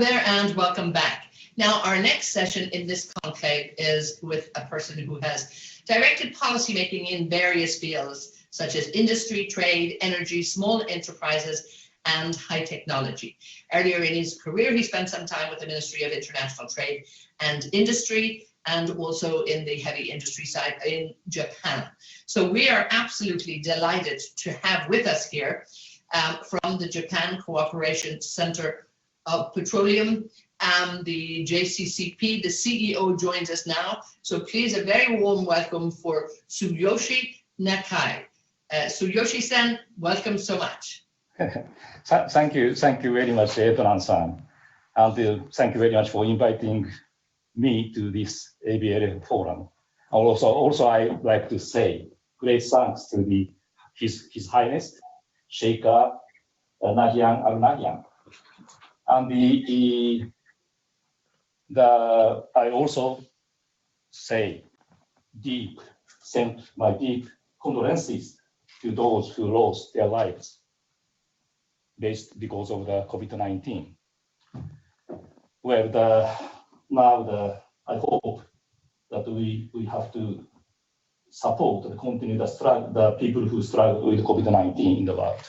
there and welcome back. Now, our next session in this conclave is with a person who has directed policymaking in various fields, such as industry, trade, energy, small enterprises, and high technology. Earlier in his career, he spent some time with the Ministry of International Trade and Industry, and also in the heavy industry side in Japan. So we are absolutely delighted to have with us here from the Japan Cooperation Centre Petroleum, the JCCP, the CEO joins us now. So please, a very warm welcome for Tsuyoshi Nakai. Tsuyoshi-san, welcome so much. Thank you very much, Ednan-san. And thank you very much for inviting me to this ABLF forum. Also, I like to say great thanks to His Highness, Sheikh Nahyan Al Nahyan. And I also send my deep condolences to those who lost their lives because of the COVID-19. I hope that we have to support and continue the people who struggle with COVID-19 in the world.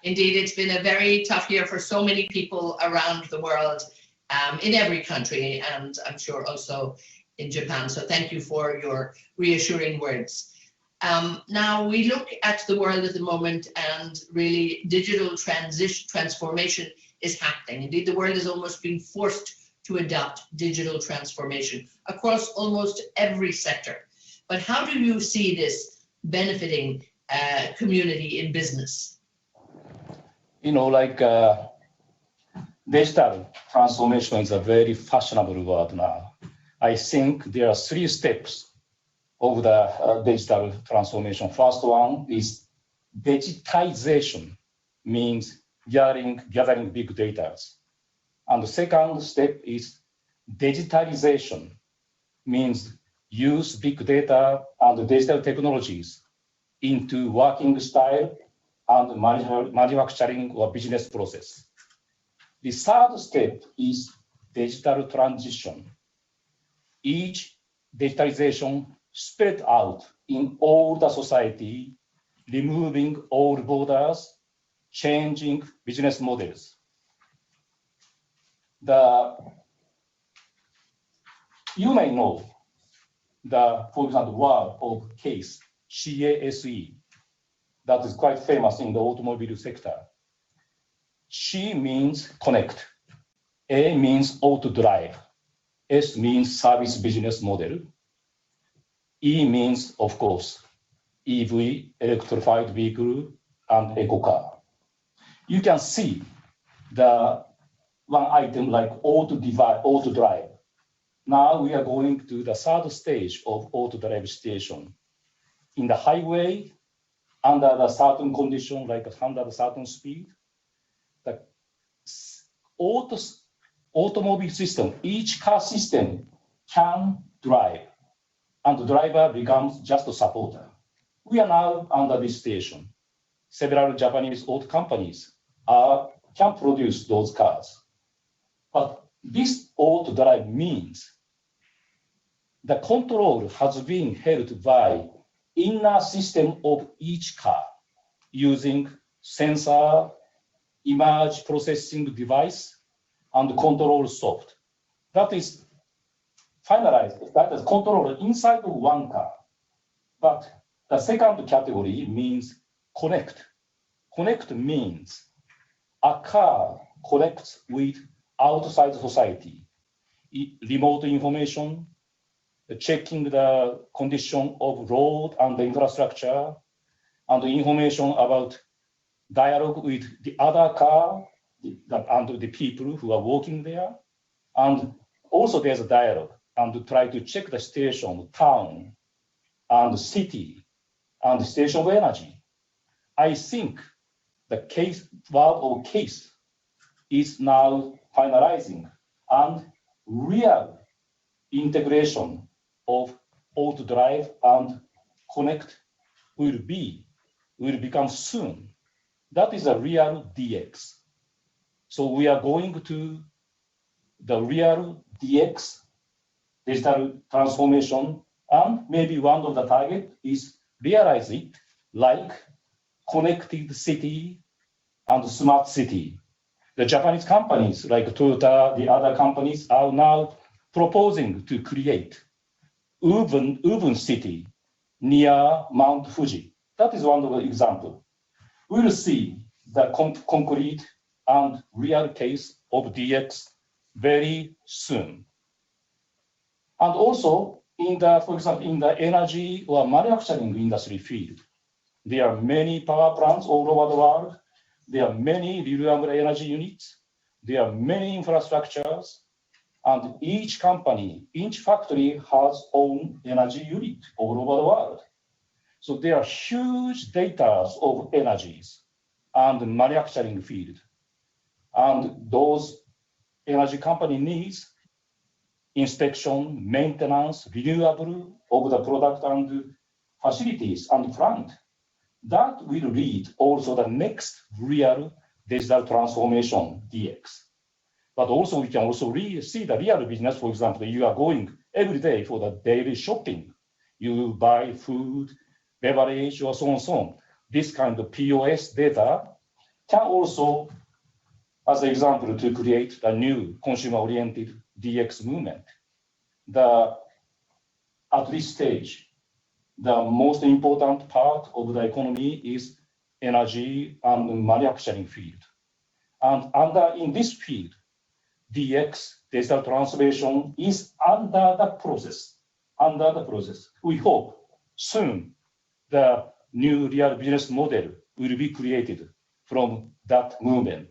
Indeed, it's been a very tough year for so many people around the world, in every country, and I'm sure also in Japan. So thank you for your reassuring words. Now we look at the world at the moment, and really digital transformation is happening. Indeed, the world has almost been forced to adopt digital transformation across almost every sector. But how do you see this benefiting community in business? Digital transformation is a very fashionable word now. I think there are 3 steps of the digital transformation. First one is digitization, means gathering big data. And the second step is digitalization, means use big data and digital technologies into working style and manufacturing or business process. The third step is digital transition. Each digitalization spread out in all the society, removing all borders, changing business models. You may know for example, word of case, CASE, that is quite famous in the automobile sector. C means connect, A means auto drive, S means service business model, E means, of course, EV, electrified vehicle, and eco car. You can see the one item like auto drive. Now we are going to the third stage of auto drive situation. In the highway, under the certain condition, like under a certain speed, the automobile system, each car system can drive, and the driver becomes just a supporter. We are now under this station. Several Japanese auto companies can produce those cars. But this auto drive means the control has been held by inner system of each car using sensor, image processing device, and control soft. That is finalized, that is controlled inside of one car. But the second category means connect. Connect means a car connects with outside society, remote information, checking the condition of road and the infrastructure, and the information about dialogue with the other car and the people who are working there. And also there's a dialogue and to try to check the station, town, and city, and station of energy. I think the word of case is now finalizing, and real integration of auto drive and connect will become soon. That is a real DX. So we are going to the real DX, digital transformation, and maybe one of the target is realize it like connected city and smart city. The Japanese companies like Toyota, the other companies are now proposing to create urban city near Mount Fuji. That is one of the example. We'll see the concrete and real case of DX very soon. And also, for example, in the energy or manufacturing industry field, there are many power plants all over the world. There are many renewable energy units. There are many infrastructures. And each company, each factory has own energy unit all over the world. So there are huge data of energies and manufacturing field. And those energy company needs inspection, maintenance, renewable of the product and facilities and plant. That will lead also the next real digital transformation, DX. But also we can also see the real business. For example, you are going every day for the daily shopping. You buy food, beverage, or so on and so on. This kind of POS data can also, as an example, to create a new consumer-oriented DX movement. At this stage, the most important part of the economy is energy and manufacturing field. And in this field, DX, digital transformation, is under the process. We hope soon the new real business model will be created from that movement.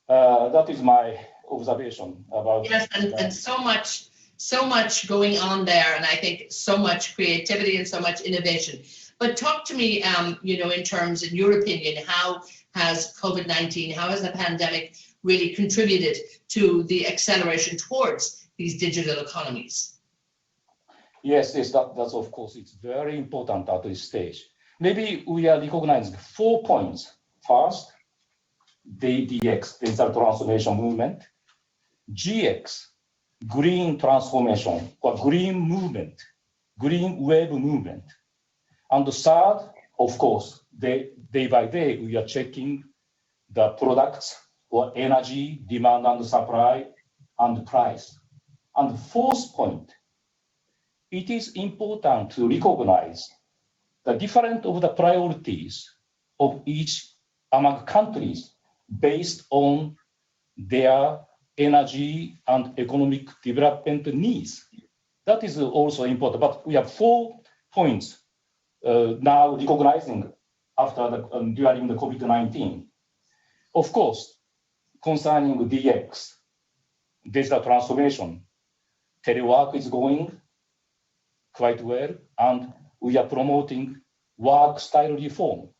That is my observation about. Yes, and so much going on there, and I think so much creativity and so much innovation. But talk to me, in terms, in your opinion, how has COVID-19, how has the pandemic really contributed to the acceleration towards these digital economies? Yes, that's of course, it's very important at this stage. Maybe we are recognizing 4 points. First, the DX, digital transformation movement. GX, green transformation or green movement, green wave movement. And the third, of course, day by day, we are checking the products or energy, demand and supply, and price. And the fourth point, it is important to recognize the different of the priorities of each among countries based on their energy and economic development needs. That is also important, but we have 4 points now recognizing during the COVID-19. Of course, concerning DX, digital transformation, telework is going quite well, and we are promoting work style reform.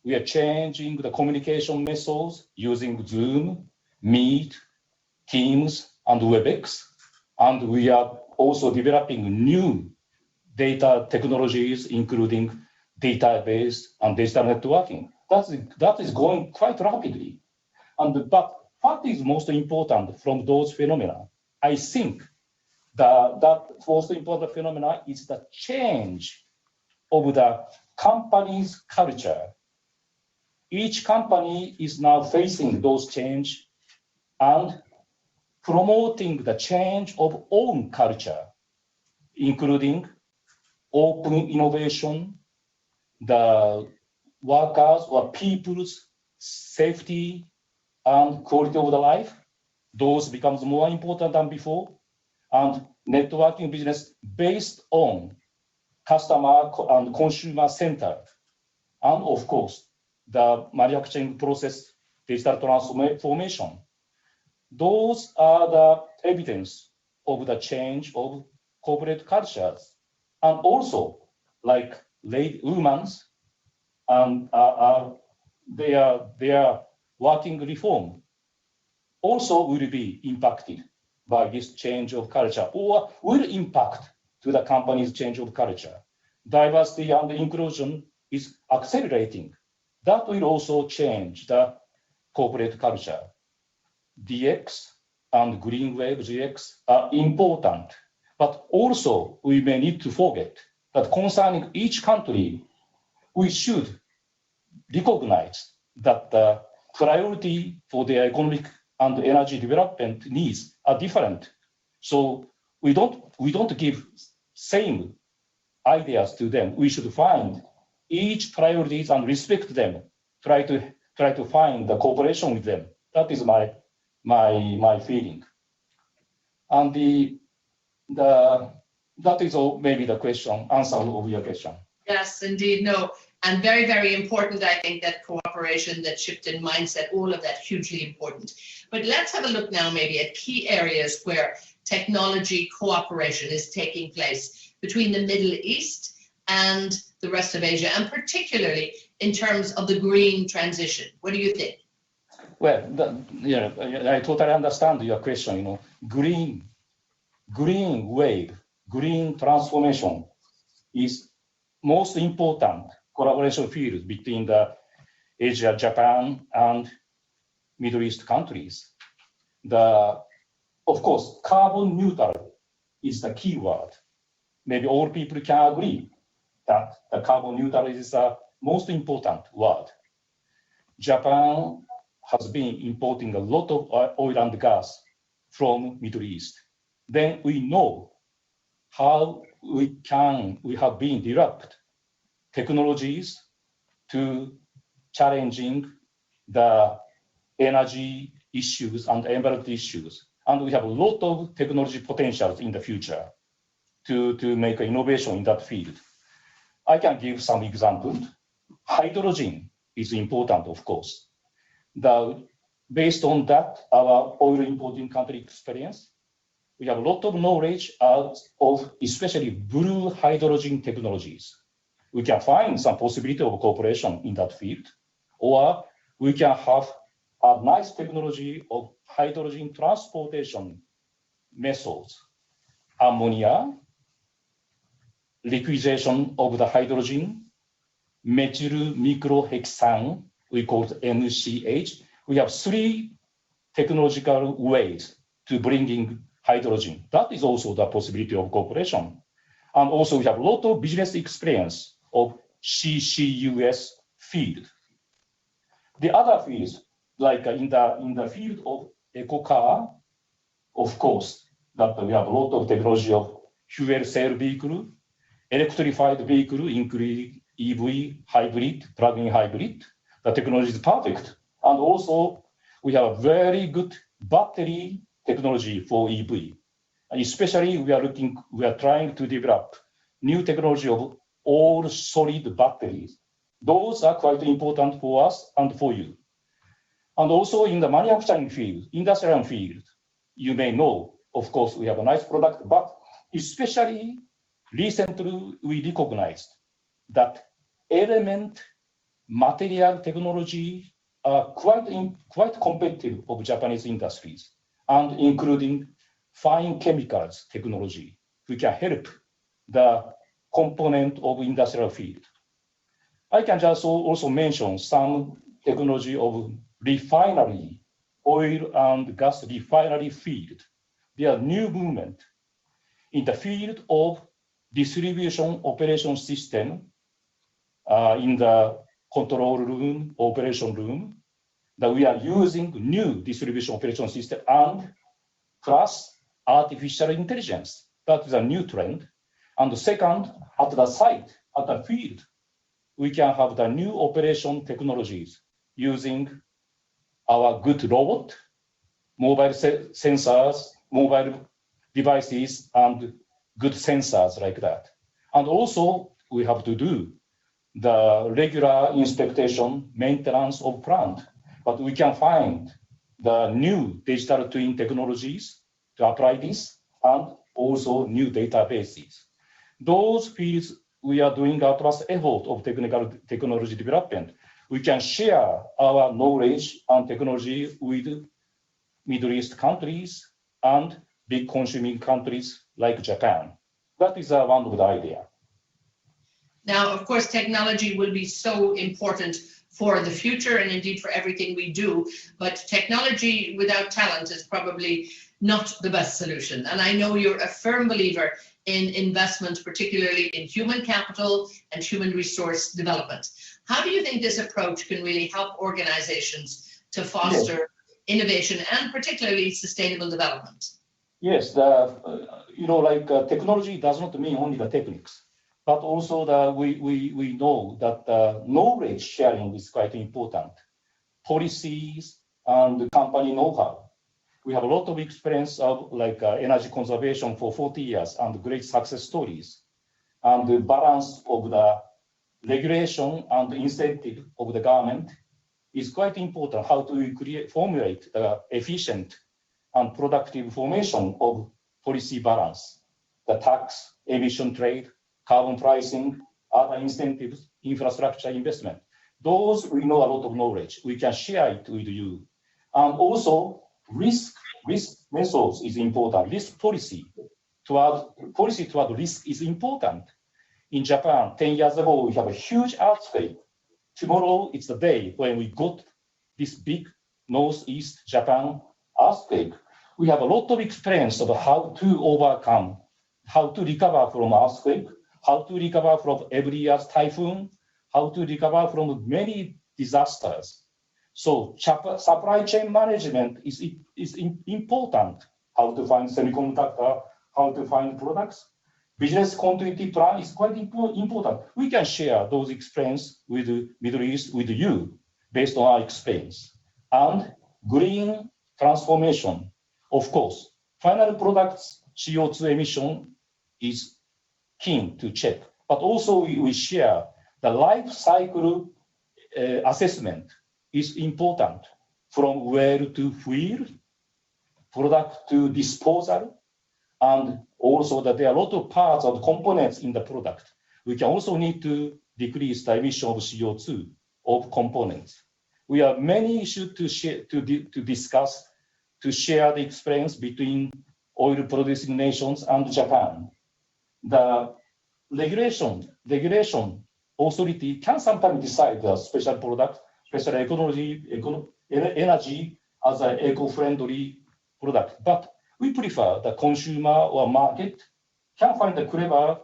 We are changing the communication methods using Zoom, Meet, Teams, and WebEx, and we are also developing new data technologies, including database and digital networking. That is going quite rapidly. But what is most important from those phenomena? I think that most important phenomena is the change of the company's culture. Each company is now facing those change and promoting the change of own culture, including open innovation, the workers or people's safety and quality of the life. Those becomes more important than before. And networking business based on customer and consumer center. And of course, the manufacturing process digital transformation. Those are the evidence of the change of corporate cultures. And also, like women, and their working reform also will be impacted by this change of culture, or will impact to the company's change of culture. Diversity and inclusion is accelerating. That will also change the corporate culture. DX and green wave GX are important, but also we may need to forget that concerning each country, we should recognize that the priority for their economic and energy development needs are different. So we don't give same ideas to them. We should find each priorities and respect them. Try to find the cooperation with them. That is my feeling. And that is all maybe the answer of your question. Yes, indeed. No, and very, very important. I think that cooperation, that shift in mindset, all of that hugely important. But let's have a look now maybe at key areas where technology cooperation is taking place between the Middle East and the rest of Asia, and particularly in terms of the green transition. What do you think? Well, I totally understand your question. Green wave, green transformation is most important collaboration field between the Asia, Japan, and Middle East countries. Of course, carbon neutral is the key word. Maybe all people can agree that the carbon neutral is the most important word. Japan has been importing a lot of oil and gas from Middle East. Then we know how we have been developed technologies to challenging the energy issues and environmental issues. And we have a lot of technology potentials in the future to make innovation in that field. I can give some examples. Hydrogen is important, of course. Based on that, our oil importing country experience, we have a lot of knowledge of especially blue hydrogen technologies. We can find some possibility of cooperation in that field, or we can have a nice technology of hydrogen transportation methods, ammonia, liquidation of the hydrogen, methyl microhexane, we call it MCH. We have 3 technological ways to bring in hydrogen. That is also the possibility of cooperation. And also we have a lot of business experience of CCUS field. The other fields, like in the field of eco car, of course, that we have a lot of technology of fuel cell vehicle, electrified vehicle, including EV, hybrid, plug-in hybrid. The technology is perfect. And also we have very good battery technology for EV. And especially we are trying to develop new technology of all solid batteries. Those are quite important for us and for you. And also in the manufacturing field, industrial field, you may know, of course, we have a nice product, but especially recently we recognized that element material technology are quite competitive of Japanese industries, and including fine chemicals technology, which can help the component of industrial field. I can just also mention some technology of refinery, oil and gas refinery field. There are new movement in the field of distribution operation system in the control room, operation room, that we are using new distribution operation system and plus artificial intelligence. That is a new trend. And the second, at the site, at the field, we can have the new operation technologies using our good robot, mobile sensors, mobile devices, and good sensors like that. And also, we have to do the regular inspection, maintenance of plant, but we can find the new digital twin technologies to apply this, and also new databases. Those fields we are doing our trust effort of technology development. We can share our knowledge and technology with Middle East countries and big consuming countries like Japan. That is one of the idea. Now, of course, technology will be so important for the future and indeed for everything we do. But technology without talent is probably not the best solution. And I know you're a firm believer in investment, particularly in human capital and human resource development. How do you think this approach can really help organizations to foster innovation and particularly sustainable development? Yes, technology does not mean only the techniques, but also we know that knowledge sharing is quite important. Policies and company know-how. We have a lot of experience of energy conservation for 40 years and great success stories. And the balance of the regulation and incentive of the government is quite important. How to formulate the efficient and productive formation of policy balance, the tax, emission trade, carbon pricing, other incentives, infrastructure investment. Those we know a lot of knowledge. We can share it with you. And also risk methods is important. Risk policy toward risk is important. In Japan, 10 years ago, we have a huge earthquake. Tomorrow, it's the day when we got this big Northeast Japan earthquake. We have a lot of experience of how to overcome, how to recover from earthquake, how to recover from every year's typhoon, how to recover from many disasters. So supply chain management is important. How to find semiconductor, how to find products. Business continuity plan is quite important. We can share those experience with the Middle East with you based on our experience. And green transformation, of course, final products CO2 emission is keen to check, but also we share the life cycle assessment is important from well to fuel, product to disposal, and also that there are a lot of parts of components in the product. We can also need to decrease the emission of CO2 of components. We have many issues to share, to discuss, to share the experience between oil producing nations and Japan. The regulation authority can sometimes decide the special product, special energy as an eco-friendly product. But we prefer the consumer or market can find a clever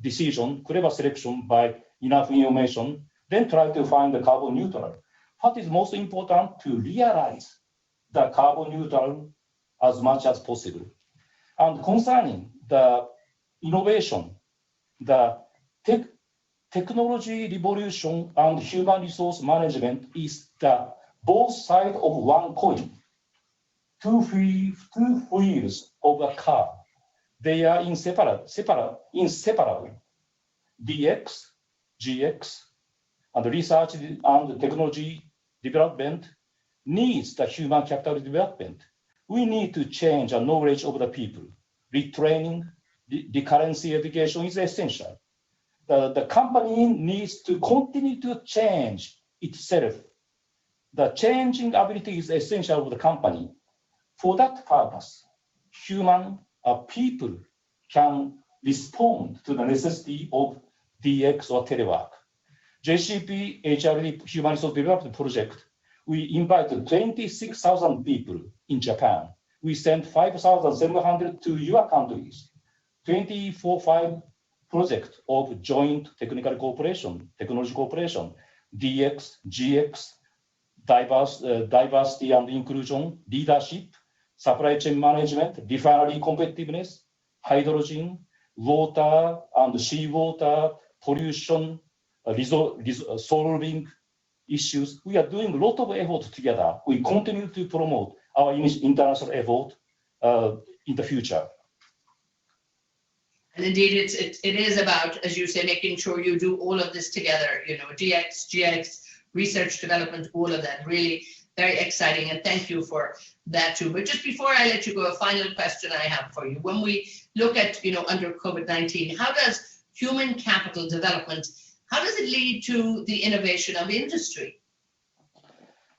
decision, clever selection by enough information, then try to find the carbon neutral. What is most important to realize the carbon neutral as much as possible. And concerning the innovation, the technology revolution and human resource management is the both sides of one coin. Two wheels of a car. They are inseparable. DX, GX, and research and technology development needs the human capital development. We need to change the knowledge of the people. Retraining, the currency education is essential. The company needs to continue to change itself. The changing ability is essential of the company. For that purpose, people can respond to the necessity of DX or telework. JCCP HRD Human Resource Development Project, we invited 26,000 people in Japan. We sent 5,700 to your countries. 24-5 project of joint technical cooperation, technology cooperation, DX, GX, diversity and inclusion, leadership, supply chain management, refinery competitiveness, hydrogen, water and seawater, pollution, solving issues. We are doing a lot of effort together. We continue to promote our international effort in the future. And indeed, it is about, as you say, making sure you do all of this together, DX, GX, research development, all of that. Really very exciting, and thank you for that too. But just before I let you go, a final question I have for you. When we look at, under COVID-19, how does human capital development, how does it lead to the innovation of industry?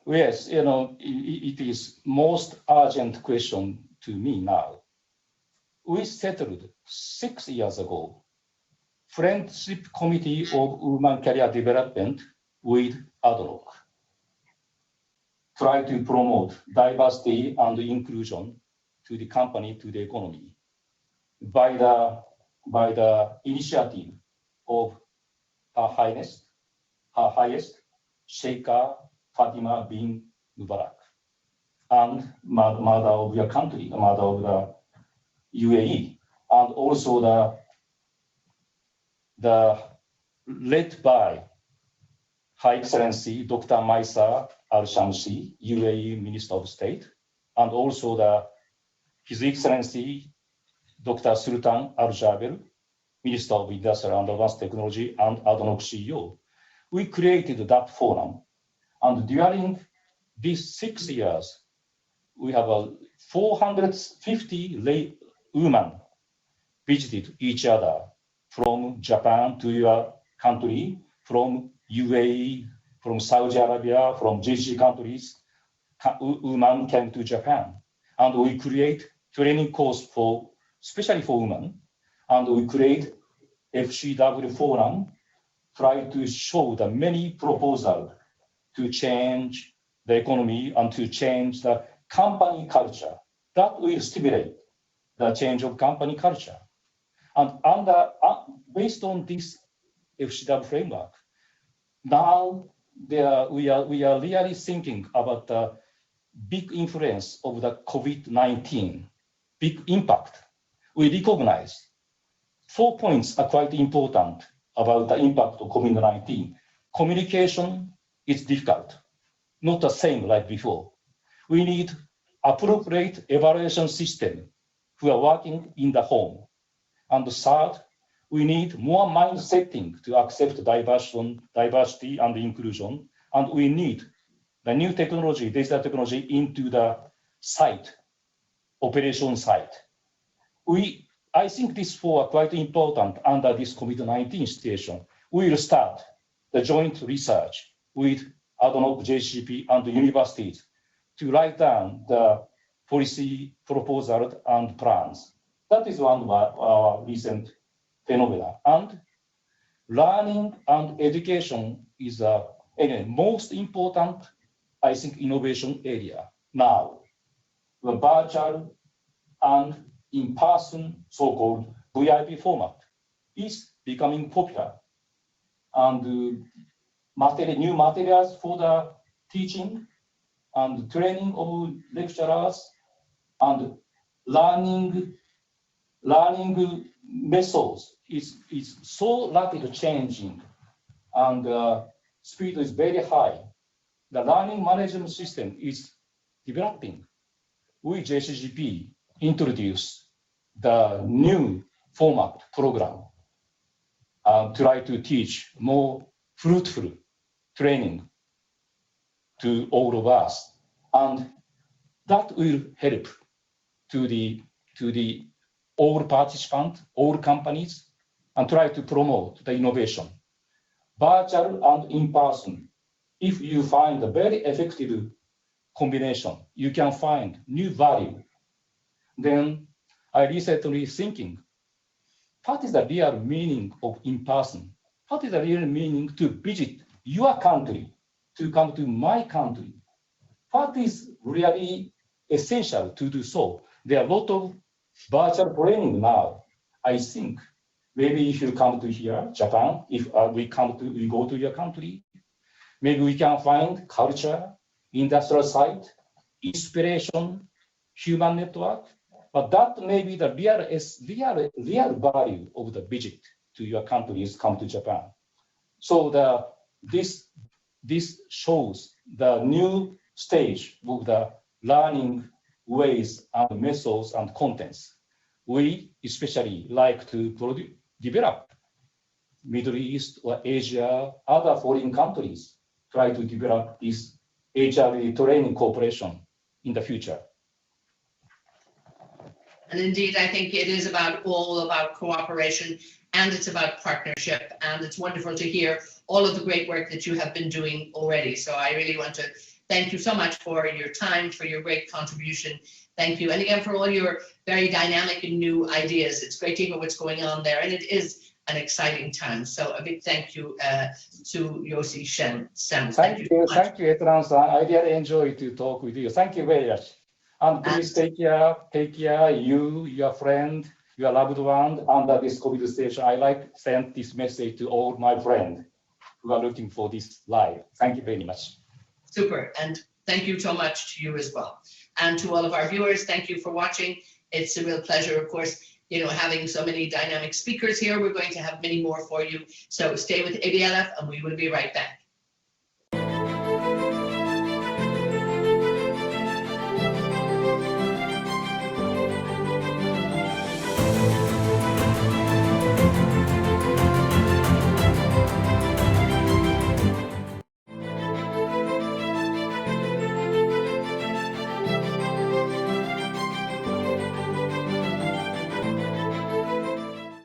Yes, it is most urgent question to me now. We settled 6 years ago, Friendship Committee of Women Career Development with ADNOC. Try to promote diversity and inclusion to the company, to the economy, by the initiative of Her Highest Sheikh Fatima bin Mubarak, and mother of your country, the mother of the UAE, and also the led by High Excellency Dr. Maisa Al-Shamsi, UAE Minister of State, and also His Excellency Dr. Sultan Al-Jaber, Minister of Industrial and Advanced Technology and ADNOC CEO. We created that forum, and during these 6 years, we have 450 women visited each other from Japan to your country, from UAE, from Saudi Arabia, from GCC countries. Women came to Japan, and we create training course especially for women, and we create FCW forum, try to show the many proposals to change the economy and to change the company culture. That will stimulate the change of company culture. And based on this FCW framework, now we are really thinking about the big influence of the COVID-19, big impact. We recognize 4 points are quite important about the impact of COVID-19. Communication is difficult, not the same like before. We need appropriate evaluation system who are working in the home. And third, we need more mind setting to accept diversity and inclusion. And we need the new technology, digital technology into the site, operation site. I think these four are quite important under this COVID-19 situation. We will start the joint research with ADNOC, JCCP, and the universities to write down the policy proposals and plans. That is one of our recent phenomena. And learning and education is the most important, I think, innovation area now. The virtual and in-person so-called VIP format is becoming popular. And new materials for the teaching and training of lecturers and learning methods is so rapid changing, and speed is very high. The learning management system is developing. We, JCCP, introduce the new format program, try to teach more fruitful training to all of us, and that will help to the all participants, all companies, and try to promote the innovation, virtual and in-person. If you find a very effective combination, you can find new value. Then I recently thinking, what is the real meaning of in-person? What is the real meaning to visit your country, to come to my country? What is really essential to do so? There are a lot of virtual training now. I think maybe if you come to here, Japan, if we go to your country, maybe we can find culture, industrial site, inspiration, human network. But that may be the real value of the visit to your country is come to Japan. So this shows the new stage of the learning ways and methods and contents. We especially like to develop Middle East or Asia, other foreign countries, try to develop this HR training cooperation in the future. And indeed, I think it is all about cooperation, and it's about partnership. And it's wonderful to hear all of the great work that you have been doing already. So I really want to thank you so much for your time, for your great contribution. Thank you. And again, for all your very dynamic and new ideas. It's great to hear what's going on there. And it is an exciting time. So a big thank you to Yoshi Sem. Thank you, Etran-san. I really enjoyed to talk with you. Thank you very much. And please take care, you, your friend, your loved one under this COVID situation. I like to send this message to all my friends who are looking for this live. Thank you very much. Super, and thank you so much to you as well. And to all of our viewers, thank you for watching. It's a real pleasure, of course, having so many dynamic speakers here. We're going to have many more for you. So stay with ABLF and we will be right back.